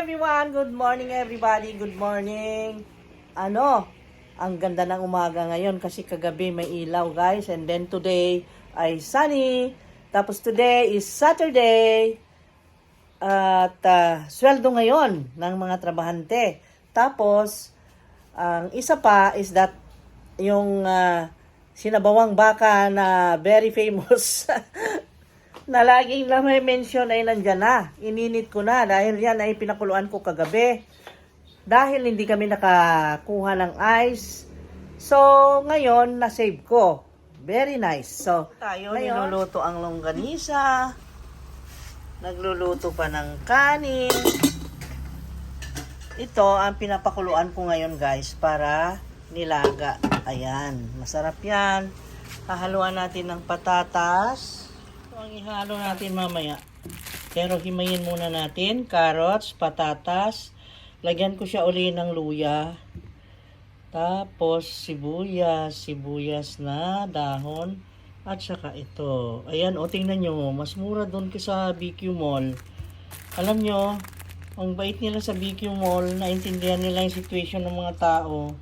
everyone! Good morning everybody! Good morning! Ang ganda ng umaga ngayon kasi kagabi may ilaw guys. And then today ay sunny. Tapos today is Saturday. At sweldo ngayon ng mga trabahante. Tapos, ang isa pa is that yung sinabawang baka na very famous na laging na may mention ay nandyan na. Ininit ko na dahil yan ay pinakuluan ko kagabi. Dahil hindi kami nakakuha ng ice. So, ngayon, na-save ko. Very nice. So, tayo niluluto ang longganisa. Nagluluto pa ng kanin. Ito ang pinapakuluan ko ngayon guys para nilaga. Ayan, masarap yan. Hahaluan natin ng patatas. Ito ang ihalo natin mamaya. Pero himayin muna natin. Carrots, patatas. Lagyan ko siya uli ng luya. Tapos sibuyas na dahon. At saka ito. Ayan, o tingnan nyo. Mas mura doon ka sa BQ Mall. Alam nyo, ang bait nila sa BQ Mall. Naintindihan nila yung situation ng mga tao.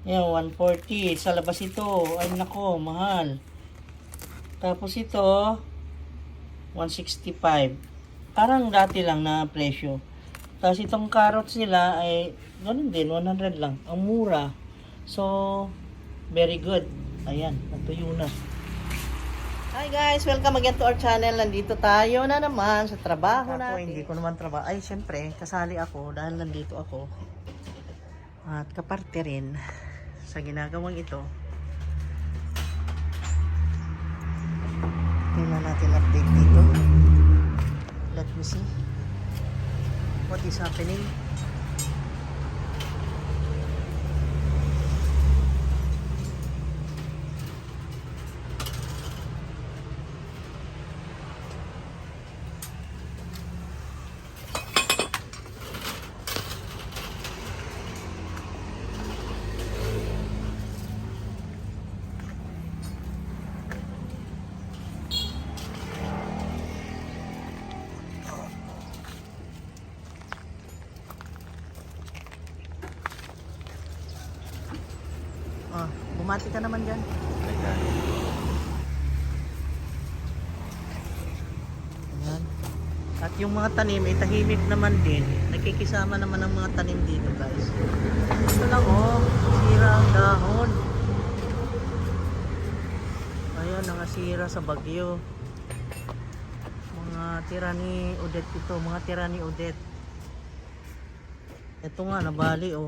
Ayan, 140. Sa labas ito. Ay nako, mahal. Tapos ito, 165. Parang dati lang na presyo. Tapos itong carrots nila ay ganun din, 100 lang. Ang mura. So, very good. Ayan, natuyo na. Hi guys, welcome again to our channel. Nandito tayo na naman sa trabaho natin. Hindi ko naman trabaho. Ay, syempre, kasali ako dahil nandito ako. At kaparte rin sa ginagawang ito. Tingnan natin update dito. Let me see. What is happening? Bumati ka naman dyan. Ayan. At yung mga tanim ay tahimik naman din. Nakikisama naman ang mga tanim dito guys. Ito lang sira ang dahon. Ayan, nakasira sa bagyo. Mga tira ni Odette ito. Mga tira ni Odette. Ito nga, nabali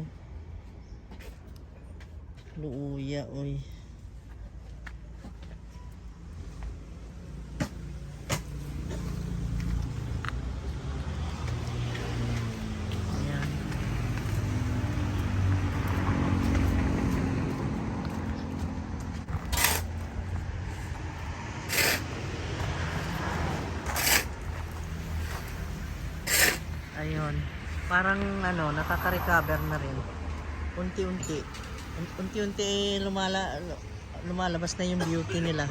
luya, oy. Ayan. Ayun. Parang nakaka-recover na rin. Unti-unti lumalabas na yung beauty nila.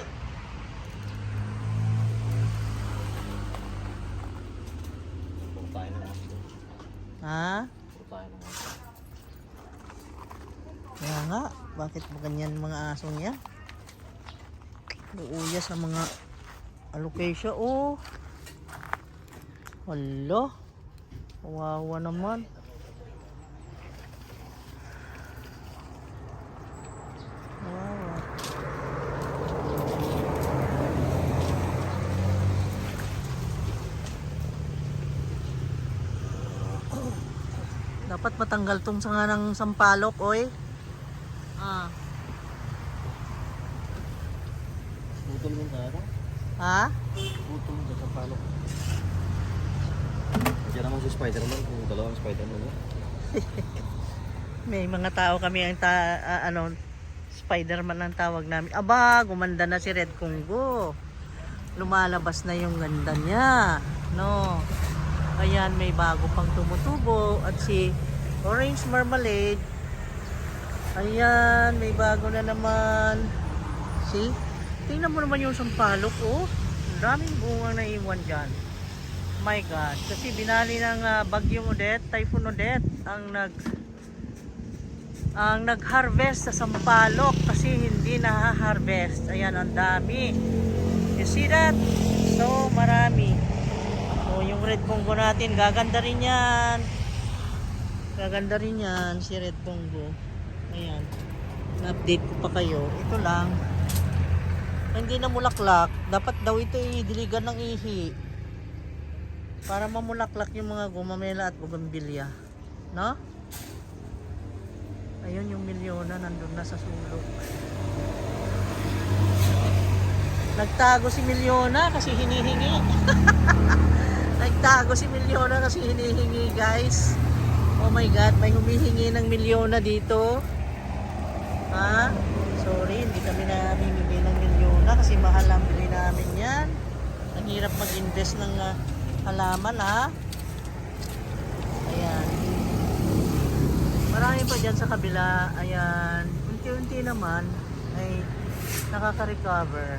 Ha? Kaya nga, bakit mo ganyan mga aso niya? Uuya sa mga alopecia. Hala, kawawa naman. Dapat matanggal tong sanga ng sampalok, oy. Butol mo na ano? Ha? Butol mo sa sampalok. Diyan naman si Spider-Man, kung dalawang Spider-Man. May mga tao kami ang Spider-Man ang tawag namin. Aba, gumanda na si Red Congo. Lumalabas na yung ganda niya. No. Ayan, may bago pang tumutubo. At si Orange Marmalade. Ayan, may bago na naman. See? Tingnan mo naman yung sampalok, Ang daming bunga na iwan dyan. My God. Kasi binali ng Bagyong Odette, Typhoon Odette, ang nag-harvest sa Sampaloc kasi hindi na-harvest. Ayan, ang dami. You see that? So, marami. So, yung red bongo natin, gaganda rin yan. Gaganda rin yan, si red bongo. Ayan. Na-update ko pa kayo. Ito lang. Hindi na mulaklak. Dapat daw ito i-diligan ng ihi. Para mamulaklak yung mga gumamela at bugambilya. No? Ayun yung milyona nandun na sa sulok. Nagtago si Milyona kasi hinihingi. Nagtago si Milyona kasi hinihingi, guys. Oh my God, may humihingi ng Milyona dito. Ha? Sorry, hindi kami namimigay ng Milyona kasi mahal ang bili namin yan. Ang hirap mag-invest ng halaman, ha? Ayan. Marami pa dyan sa kabila. Ayan. Unti-unti naman ay nakaka-recover.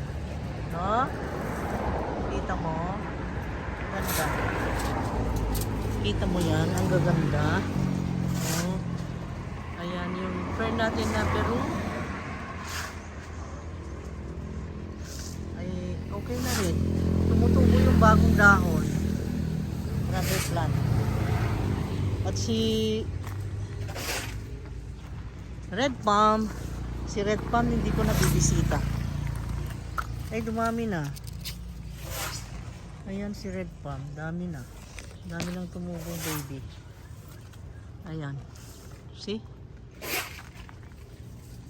No? Kita mo? Ganda. Kita mo yan? Ang gaganda. No? Ayan yung friend natin na Peru. Ay okay na rin. Tumutubo yung bagong dahon. Rubber plant. At si Red Palm, si Red Palm hindi ko nabibisita. Ay dumami na. Ayan si Red Palm, dami na. Dami lang tumubong baby. Ayan. See?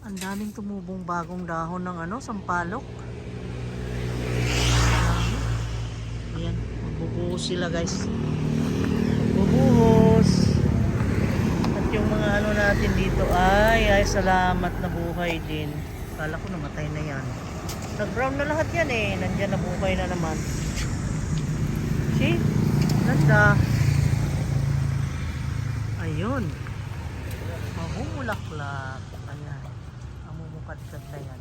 Ang daming tumubong bagong dahon ng sampalok. Ayan, magbubuhos sila, guys. Magbubuhos. At yung mga natin dito ay salamat na buhay din. Kala ko namatay na yan. Nag-brown na lahat yan eh. Nandyan na buhay na naman. See? Ganda. Ayun. Mamumulaklak. Ayan. Mamumukadkad na yan.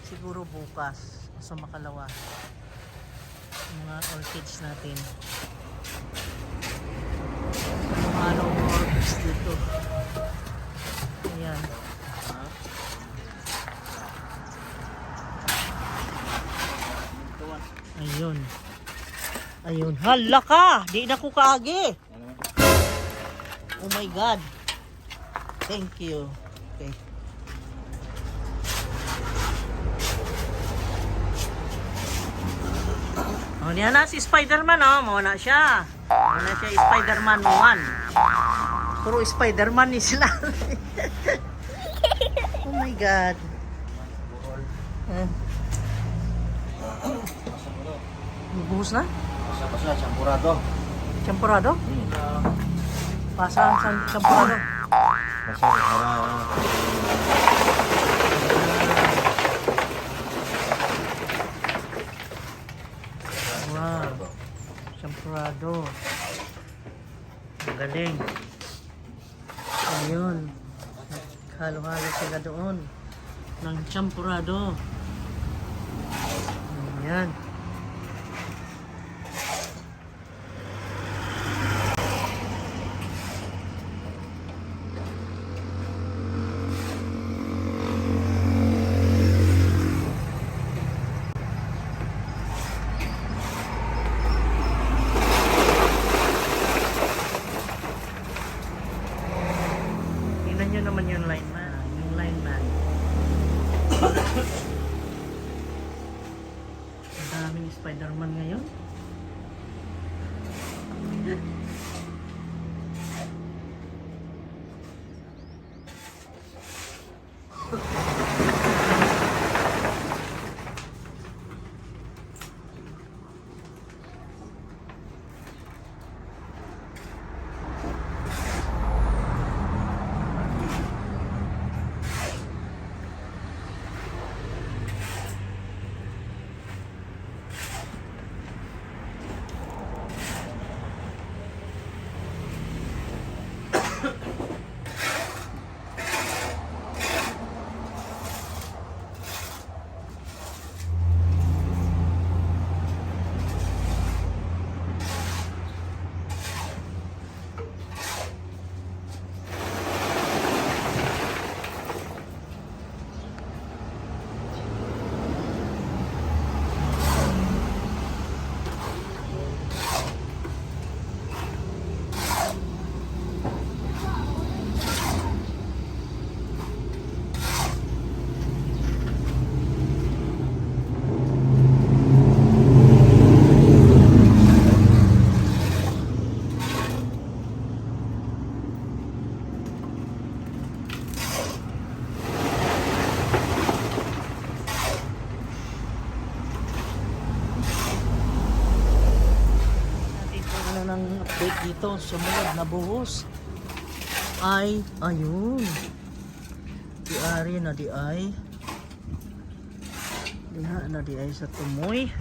Siguro bukas sa makalawa. Mga orchids natin. Ano orchids dito. Ayan. Ayun. Ayun. Hala ka! Di na ko kaagi. Oh my God. Thank you. Okay. Oh, niya na si Spider-Man, oh. Muna siya. Muna siya Spider-Man 1. Puro Spider-Man ni sila. Oh my God. Buhos na? Basta, champurado. Champurado? Pasa ang champurado. Basta, para... Wow. Champurado. Ang galing. Ayun. Halo-halo sila doon. Ng champurado. Ayan. Tingnan nyo naman yung lineman. Yung lineman. Ang daming Spider-Man ngayon. ito, sumunod na buhos ay, ayun. Di ari na di ay. Diha na di ay sa tumoy.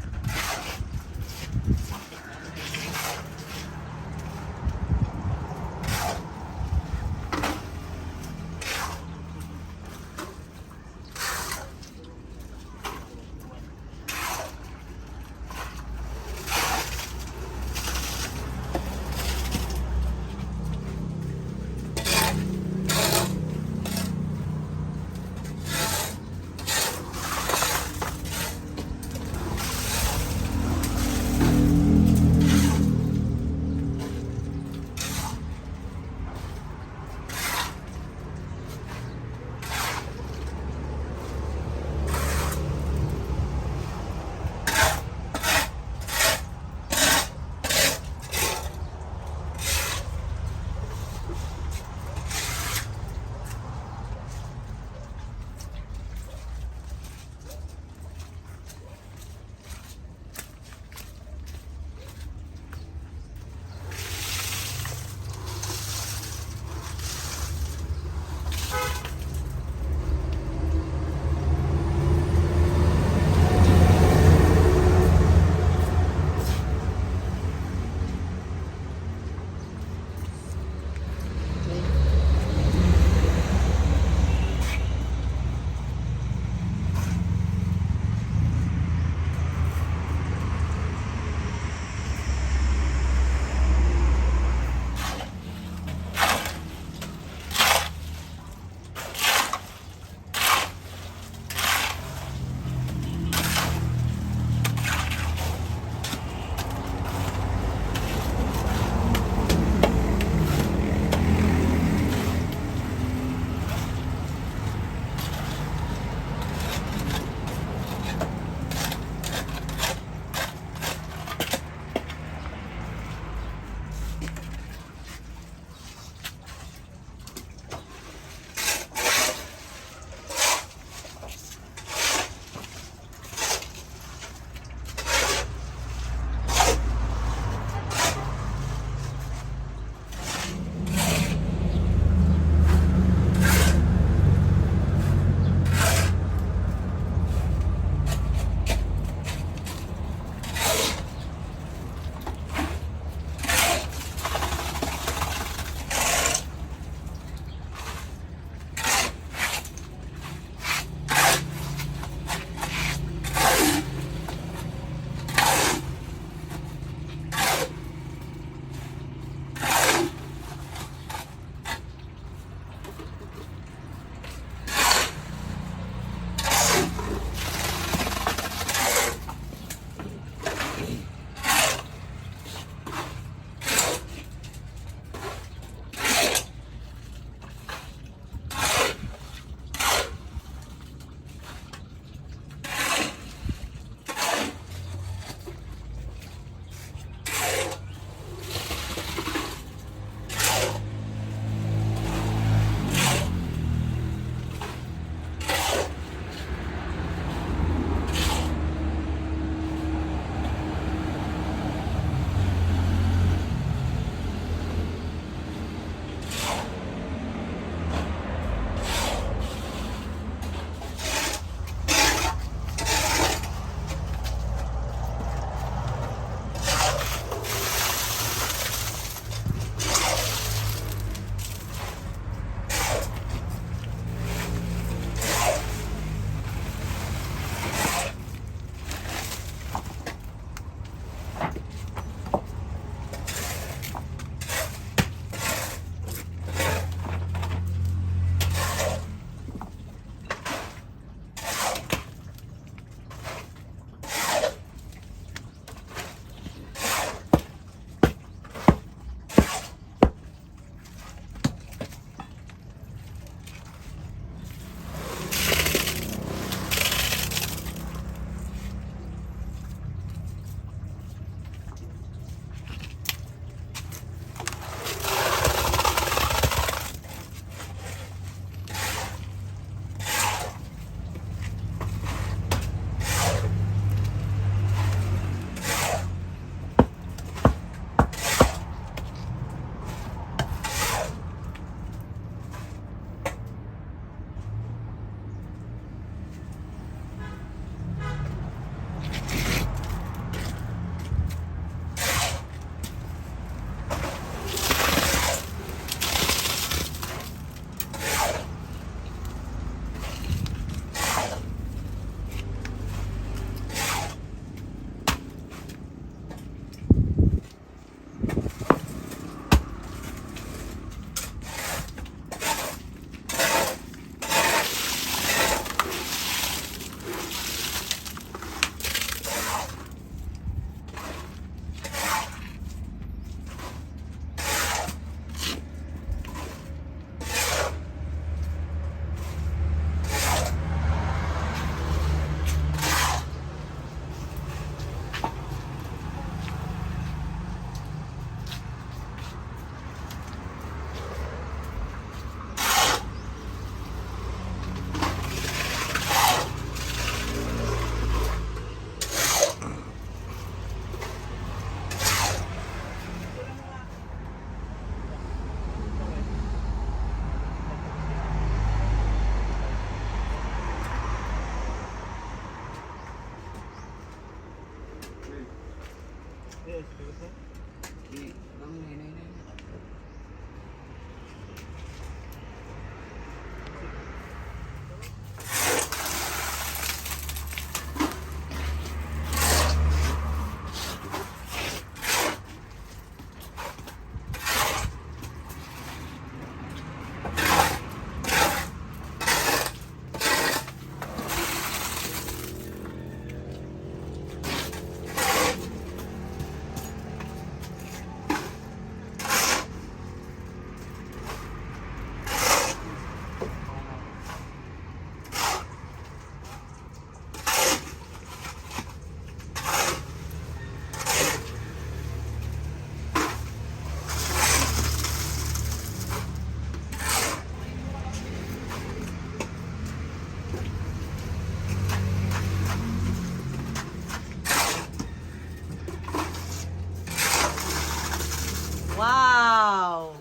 Wow!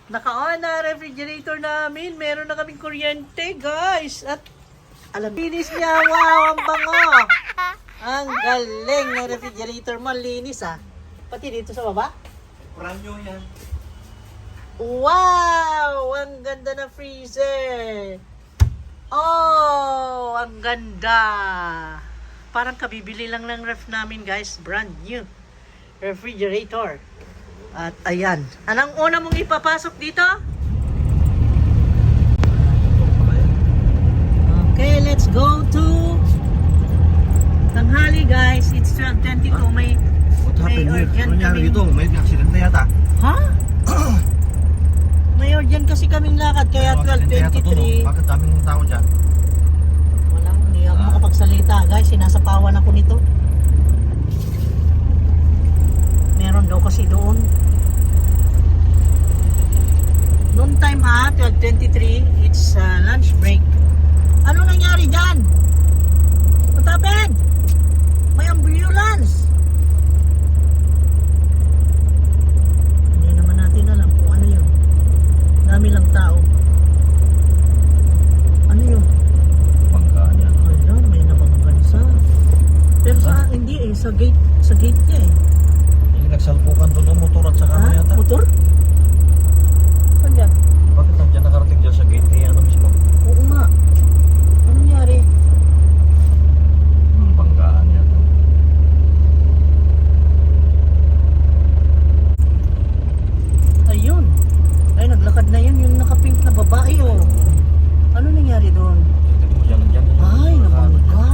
Naka-on na refrigerator namin. Meron na kaming kuryente, guys. At alam, linis niya. Wow, ang bango. Ang galing ng refrigerator mo. Linis, ah. Pati dito sa baba. Brand new yan. Wow! Ang ganda na freezer. Oh, ang ganda. Parang kabibili lang ng ref namin, guys. Brand new refrigerator. At ayan. Anong una mong ipapasok dito? Okay, let's go to tanghali, guys. It's 12:22. What happened here? urgent Ano nangyari kaming- dito? May accident na yata. Ha? May urgent kasi kaming lakad, kaya Ano, accident na yata to, no? 12:23. Bakit daming tao dyan? Walang, hindi ako makapagsalita, guys. Sinasapawan ako nito. Meron daw kasi doon. Noon time, 12:23. It's lunch break. Ano nangyari dyan? What happened? May ambulance. Hindi naman natin alam kung ano yun. Dami lang tao. Ano yun? Banggaan yan. Ayun, may nabanggansa. Pero sa hindi sa gate niya eh. Yung nagsalpukan doon ng motor at saka Ha? yata. Motor? Saan yan? Bakit nandiyan nakarating dyan sa gate niya ano mismo? Oo nga. Ano nangyari? Banggaan yan. Ayun. Ay, naglakad na yun. Yung nakapink na babae oh. Ano nangyari doon? Tingnan mo dyan, dyan. Ay, nabangga.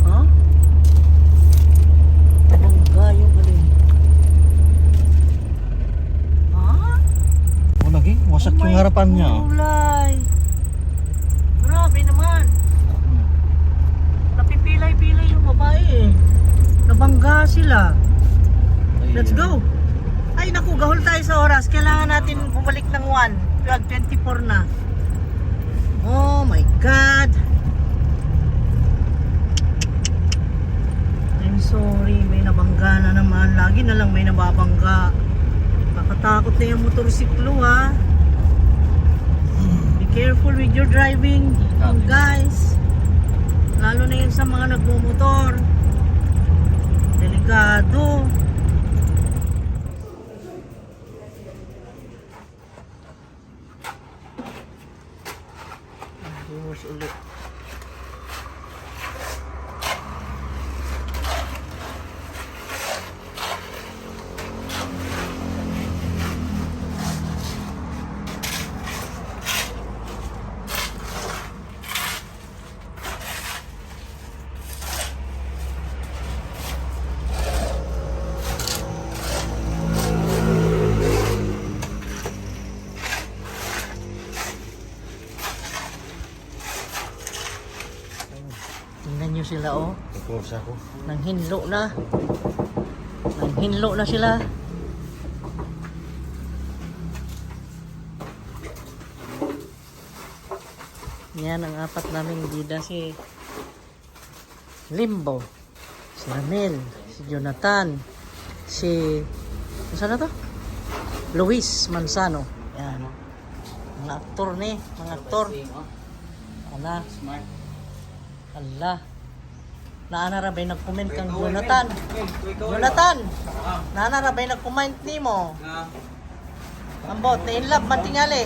Ha? Nabangga yung alin. Ha? O lagi, wasak yung harapan niya. oh. Kulay. Grabe naman. Napipilay-pilay yung babae eh. Nabangga sila. Let's go. Ay naku, gahol tayo sa oras. Kailangan natin bumalik ng 1. 12:24 na. Oh my God. I'm sorry, may nabangga na naman. Lagi na lang may nababangga. Nakatakot na yung motorsiklo ha. Be careful with your driving, guys. Lalo na yun sa mga nagmumotor. Delikado. Buhos ulit. Tingnan nyo sila oh. Tutulos ako. Nanghinlo na. Nanghinlo na sila. Yan ang apat naming bida, si Limbo, si Ramil, si Jonathan, si saan na to? Luis Manzano. Yan. Mga aktor ni, mga aktor. Ala. Allah. Naanarabay nag-comment kang Jonathan. Jonathan! Naanarabay nag-comment ni mo. Ambot, na in love, mantingali.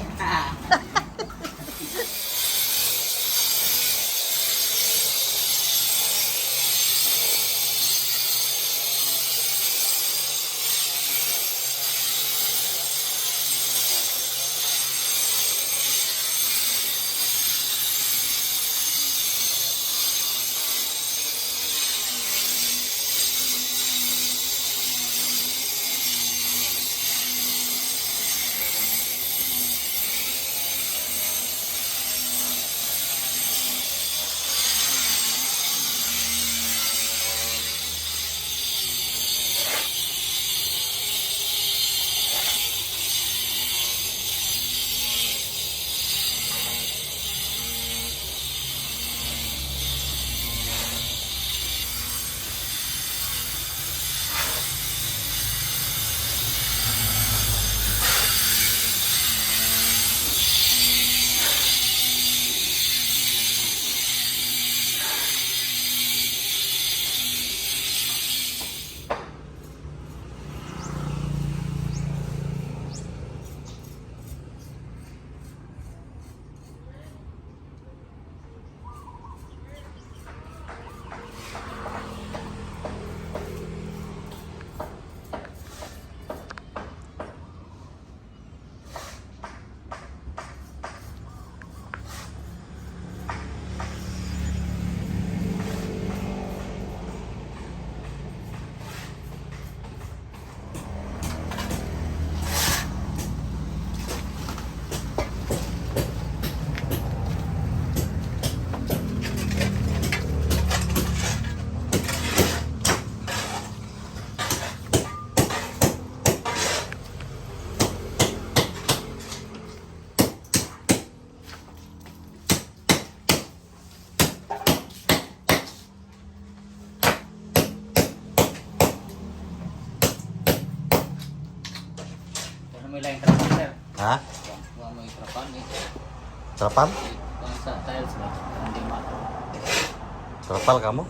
May lain trapal sir. Ha? Wala mo yung trapal eh. Trapal? Kung sa tiles ba? Hindi mato. Trapal kamu?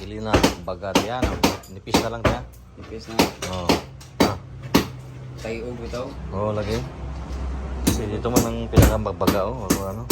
Ili na bagat yan. Nipis na lang yan. Nipis na. Oo. Ah. Tayo bitaw. Oo, lagi. Kasi dito man ang pinakamabaga, oh. Ano.